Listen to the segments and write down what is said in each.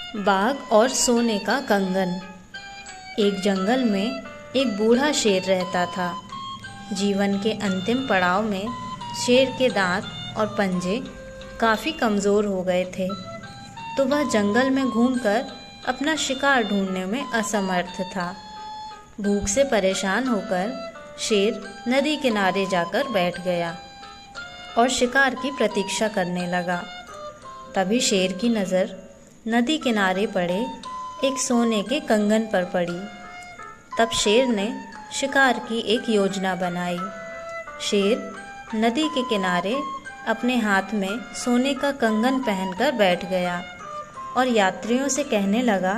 बाघ और सोने का कंगन। एक जंगल में एक बूढ़ा शेर रहता था। जीवन के अंतिम पड़ाव में शेर के दांत और पंजे काफ़ी कमज़ोर हो गए थे, तो वह जंगल में घूमकर अपना शिकार ढूंढने में असमर्थ था। भूख से परेशान होकर शेर नदी किनारे जाकर बैठ गया और शिकार की प्रतीक्षा करने लगा। तभी शेर की नज़र नदी किनारे पड़े एक सोने के कंगन पर पड़ी। तब शेर ने शिकार की एक योजना बनाई। शेर नदी के किनारे अपने हाथ में सोने का कंगन पहनकर बैठ गया और यात्रियों से कहने लगा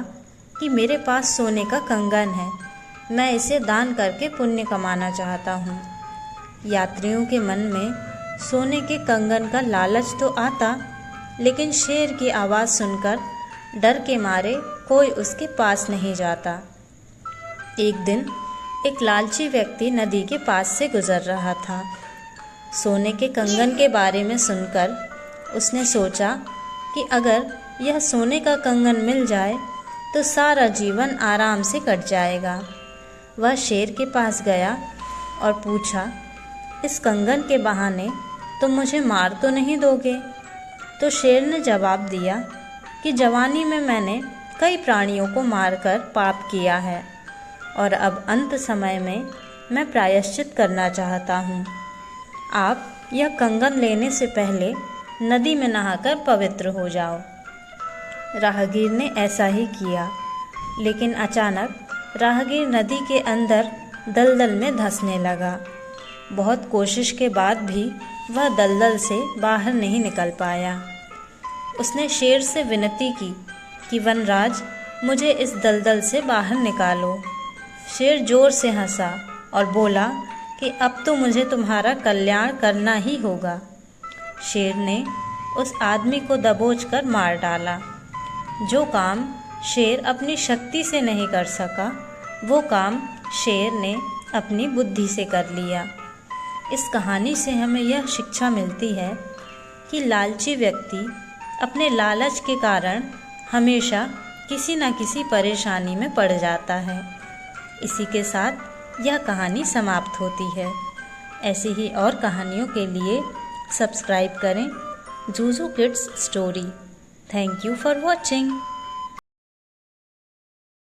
कि मेरे पास सोने का कंगन है, मैं इसे दान करके पुण्य कमाना चाहता हूँ। यात्रियों के मन में सोने के कंगन का लालच तो आता, लेकिन शेर की आवाज़ सुनकर डर के मारे कोई उसके पास नहीं जाता। एक दिन एक लालची व्यक्ति नदी के पास से गुजर रहा था। सोने के कंगन के बारे में सुनकर उसने सोचा कि अगर यह सोने का कंगन मिल जाए तो सारा जीवन आराम से कट जाएगा। वह शेर के पास गया और पूछा, इस कंगन के बहाने तुम मुझे मार तो नहीं दोगे? तो शेर ने जवाब दिया कि जवानी में मैंने कई प्राणियों को मारकर पाप किया है और अब अंत समय में मैं प्रायश्चित करना चाहता हूँ। आप यह कंगन लेने से पहले नदी में नहाकर पवित्र हो जाओ। राहगीर ने ऐसा ही किया, लेकिन अचानक राहगीर नदी के अंदर दलदल में धंसने लगा। बहुत कोशिश के बाद भी वह दलदल से बाहर नहीं निकल पाया। उसने शेर से विनती की कि वनराज, मुझे इस दलदल से बाहर निकालो। शेर जोर से हंसा और बोला कि अब तो मुझे तुम्हारा कल्याण करना ही होगा। शेर ने उस आदमी को दबोचकर मार डाला। जो काम शेर अपनी शक्ति से नहीं कर सका, वो काम शेर ने अपनी बुद्धि से कर लिया। इस कहानी से हमें यह शिक्षा मिलती है कि लालची व्यक्ति अपने लालच के कारण हमेशा किसी न किसी परेशानी में पड़ जाता है। इसी के साथ यह कहानी समाप्त होती है। ऐसी ही और कहानियों के लिए सब्सक्राइब करें Juju kids story. Thank you for watching.